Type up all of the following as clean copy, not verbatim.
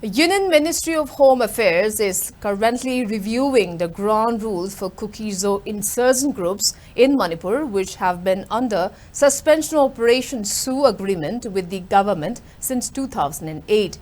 Union Ministry of Home Affairs is currently reviewing the ground rules for Kuki-Zo insurgent groups in Manipur, which have been under suspension Operation Sioux agreement with the government since 2008.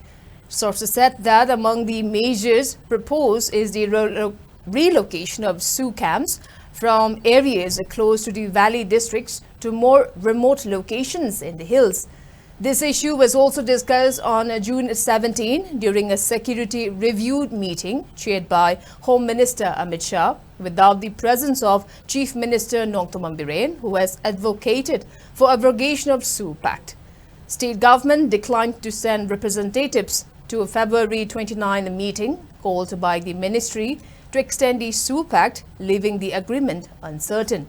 Sources said that among the measures proposed is the relocation of Sioux camps from areas close to the valley districts to more remote locations in the hills. This issue was also discussed on June 17 during a security review meeting chaired by Home Minister Amit Shah without the presence of Chief Minister Nongthombam Biren, who has advocated for abrogation of Sioux Pact. State government declined to send representatives to a February 29 meeting called by the ministry to extend the Sioux Pact, leaving the agreement uncertain.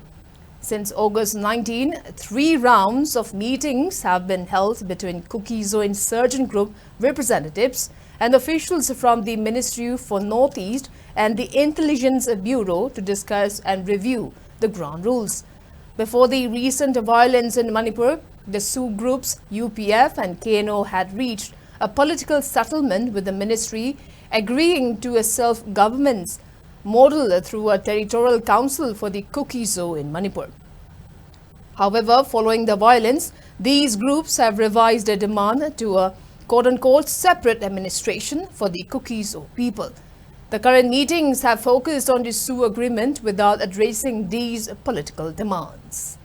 Since August 19, 3 rounds of meetings have been held between Kuki-Zo insurgent group representatives and officials from the Ministry for Northeast and the Intelligence Bureau to discuss and review the ground rules. Before the recent violence in Manipur, the Sioux groups UPF and KNO had reached a political settlement with the ministry, agreeing to a self-government model through a territorial council for the Kuki-Zo in Manipur. However, following the violence, these groups have revised their demand to a quote-unquote separate administration for the Kuki-Zo people. The current meetings have focused on the Sioux agreement without addressing these political demands.